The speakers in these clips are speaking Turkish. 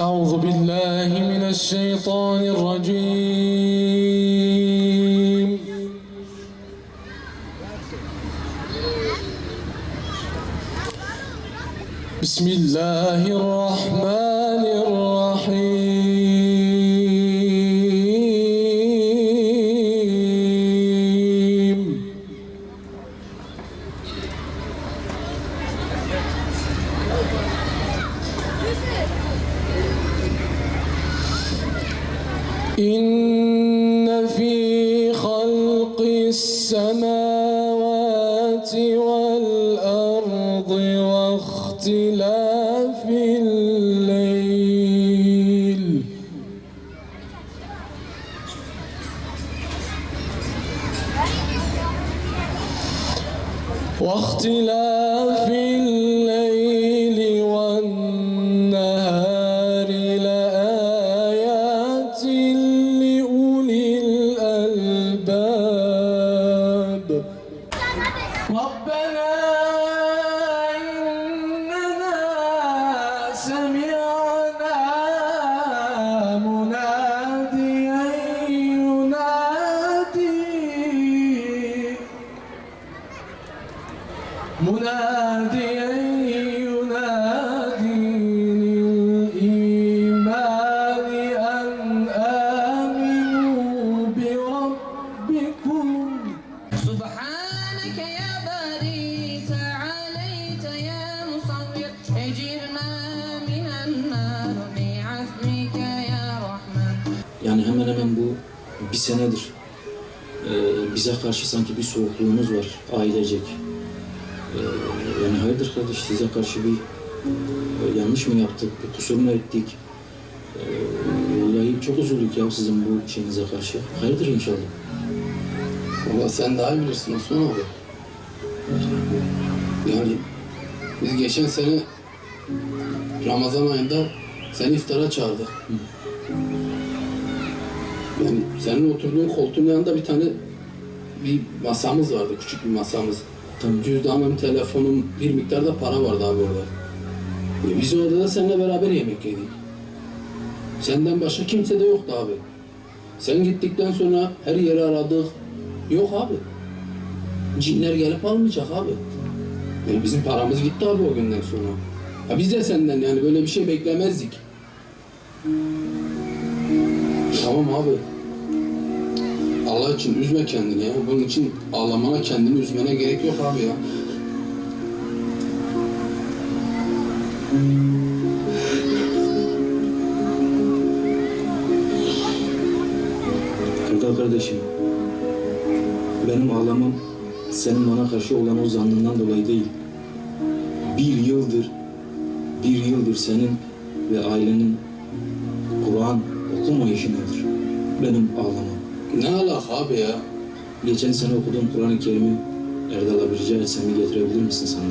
أعوذ بالله من الشيطان الرجيم. بسم الله الرحمن الرحيم. إن في خلق السماوات والأرض واختلاف الليل والنهار لآيات لأولي الألباب. ربنا إننا سمعنا مناديا ينادي للإيمان أن آمنوا بربكم. سبحانك يا باري تعاليت يا مصور اجرنا من النار بعفوك يا رحمن. Yani hemen hemen bu bir senedir bize karşı sanki bir soğukluğunuz var ailecek. Yani hayırdır kardeş, size karşı bir yanlış mı yaptık, bir kusur mu ettik? Vallahi çok üzüldük ya sizin bu şeyinize karşı. Hayırdır inşallah. Valla sen daha iyi bilirsin Osman abi. Yani biz geçen sene Ramazan ayında seni iftara çağırdık. Yani senin oturduğun koltuğun yanında bir tane bir masamız vardı, küçük bir masamız. Tamam. Cüzdanım, telefonum, bir miktar da para vardı abi orada. Biz orada da seninle beraber yemek yedik. Senden başka kimse de yoktu abi. Sen gittikten sonra her yeri aradık. Yok abi. Cinler gelip almayacak abi. Bizim paramız gitti abi o günden sonra. Ya biz de senden yani böyle bir şey beklemezdik. Tamam abi. Allah için üzme kendini ya. Bunun için ağlamana, kendini üzmene gerek yok abi ya. Erdal kardeşim, benim ağlamam senin bana karşı olan o zannından dolayı değil. Bir yıldır senin ve ailenin Kur'an okumayışındadır benim ağlamam. Ne alaka abi ya? Geçen sene okuduğum Kur'an-ı Kerim'i Erdal abi rica etsem getirebilir misin sana?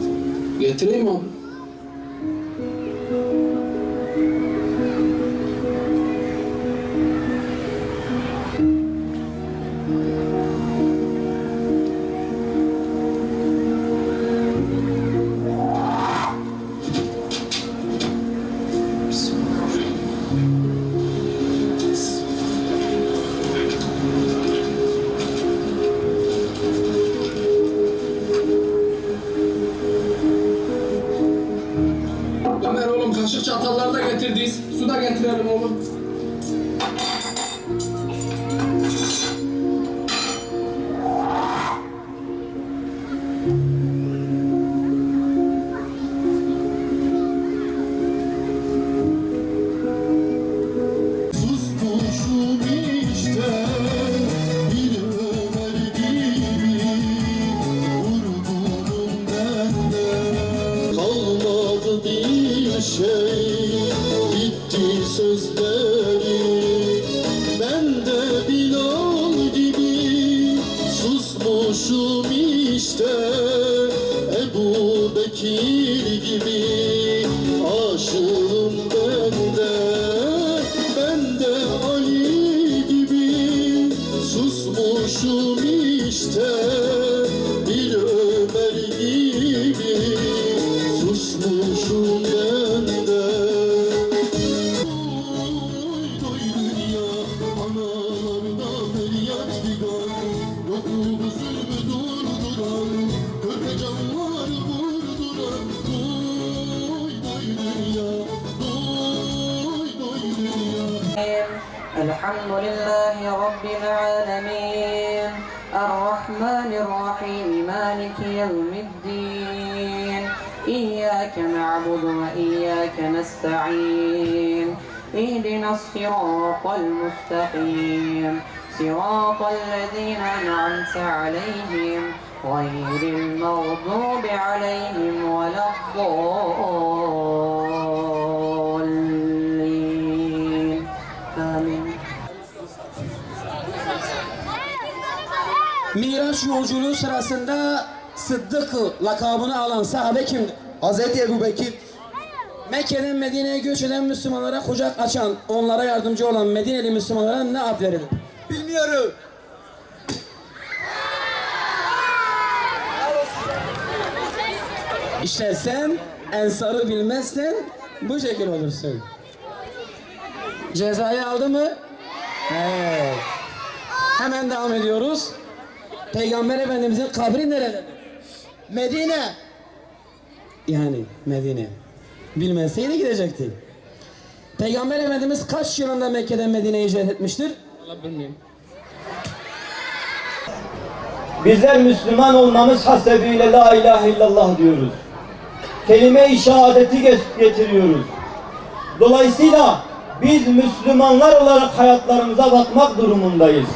Getireyim abi. Ömer oğlum kaşık çatalları da getirdiyiz. Su da getirelim oğlum. Susmuşum işte bir Ömer gibi, vurgunum bende. Kalmadı bir şey, bitti sözleri. Ben de Bilal gibi susmuşum işte, Ebu Bekir gibi aşığım ben de. Ben de Ali gibi susmuşum işte, bir Ömer gibi susmuşum ben de. الحمد لله رب العالمين الرحمن الرحيم مالك يوم الدين إياك نعبد وإياك نستعين اهدنا الصراط المستقيم صراط الذين أنعمت عليهم غير المغضوب عليهم ولا الضالين آمين. Miraç yolculuğu sırasında Sıddık lakabını alan sahabe kimdir? Hazreti Ebubekir. Mekke'den Medine'ye göç eden Müslümanlara kucak açan, onlara yardımcı olan Medineli Müslümanlara ne ad verilir? Bilmiyorum. İşte sen Ensar'ı bilmezsen bu şekil olursun. Cezayı aldı mı? Evet. Hemen devam ediyoruz. Peygamber Efendimizin kabri nerededir? Medine. Yani Medine. Bilmeseydi gidecekti. Peygamber Efendimiz kaç yılında Mekke'den Medine'ye hicret etmiştir? Allah bilmiyorum. Bizler Müslüman olmamız hasebiyle la ilahe illallah diyoruz. Kelime-i şehadeti getiriyoruz. Dolayısıyla biz Müslümanlar olarak hayatlarımıza bakmak durumundayız.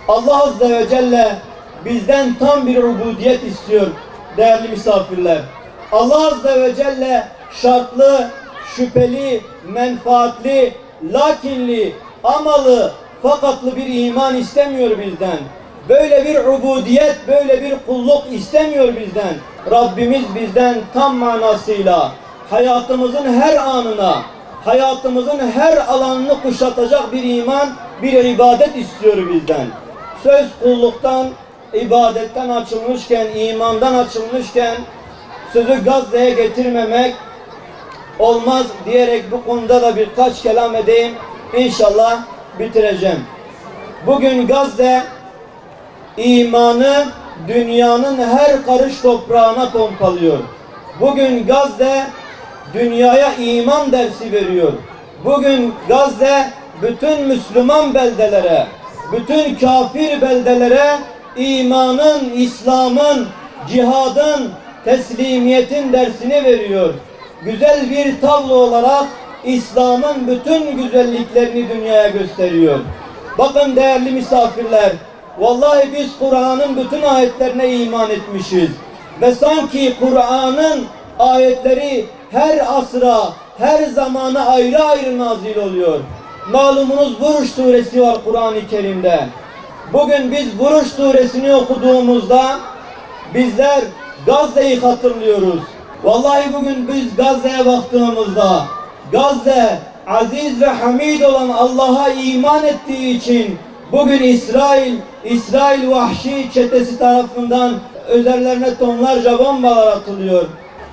Allah Azze ve Celle bizden tam bir ubudiyet istiyor değerli misafirler. Allah Azze ve Celle şartlı, şüpheli, menfaatli, lakinli, amalı, fakatlı bir iman istemiyor bizden. Böyle bir ubudiyet, böyle bir kulluk istemiyor bizden. Rabbimiz bizden tam manasıyla hayatımızın her anına, hayatımızın her alanını kuşatacak bir iman, bir ibadet istiyor bizden. Söz kulluktan, ibadetten açılmışken, imandan açılmışken sözü Gazze'ye getirmemek olmaz diyerek bu konuda da birkaç kelam edeyim. İnşallah bitireceğim. Bugün Gazze imanı dünyanın her karış toprağına pompalıyor. Bugün Gazze dünyaya iman dersi veriyor. Bugün Gazze bütün Müslüman beldelere, bütün kafir beldelere imanın, İslam'ın, cihadın, teslimiyetin dersini veriyor. Güzel bir tablo olarak İslam'ın bütün güzelliklerini dünyaya gösteriyor. Bakın değerli misafirler, vallahi biz Kur'an'ın bütün ayetlerine iman etmişiz. Ve sanki Kur'an'ın ayetleri her asra, her zamana ayrı ayrı nazil oluyor. Malumunuz Buruş suresi var Kur'an-ı Kerim'de. Bugün biz Buruş suresini okuduğumuzda bizler Gazze'yi hatırlıyoruz. Vallahi bugün biz Gazze'ye baktığımızda Gazze aziz ve hamid olan Allah'a iman ettiği için bugün İsrail vahşi çetesi tarafından üzerlerine tonlarca bombalar atılıyor.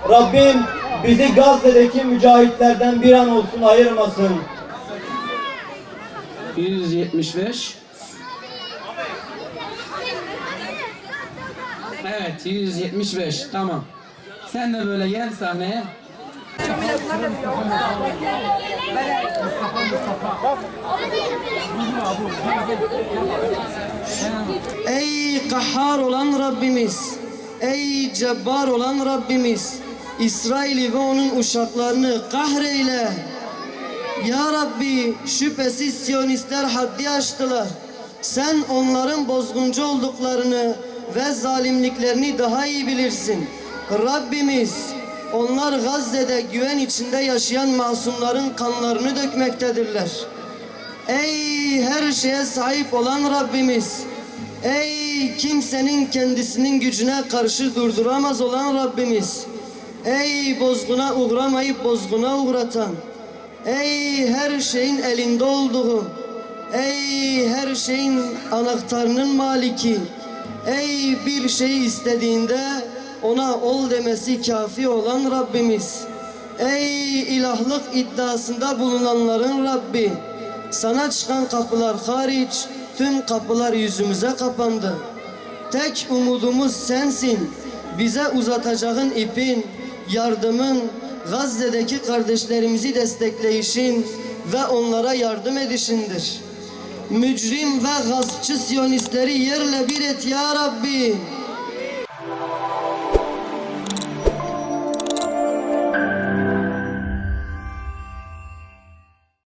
Rabbim bizi Gazze'deki mücahitlerden bir an olsun ayırmasın. 175. Evet, 175. Tamam. Sen de böyle gel sahneye. Ey kahhar olan Rabbimiz, ey cebbar olan Rabbimiz, İsrail'i ve onun uşaklarını kahreyle. Ya Rabbi, şüphesiz Siyonistler haddi aştılar. Sen onların bozguncu olduklarını ve zalimliklerini daha iyi bilirsin. Rabbimiz, onlar Gazze'de güven içinde yaşayan masumların kanlarını dökmektedirler. Ey her şeye sahip olan Rabbimiz, ey kimsenin kendisinin gücüne karşı durduramaz olan Rabbimiz, ey bozguna uğramayıp bozguna uğratan, ey her şeyin elinde olduğu, ey her şeyin anahtarının maliki, ey bir şey istediğinde ona ol demesi kafi olan Rabbimiz, ey ilahlık iddiasında bulunanların Rabbi, sana çıkan kapılar hariç tüm kapılar yüzümüze kapandı. Tek umudumuz sensin. Bize uzatacağın ipin, yardımın, Gazze'deki kardeşlerimizi destekleyişin ve onlara yardım edişindir. Mücrim ve gaspçı Siyonistleri yerle bir et ya Rabbi.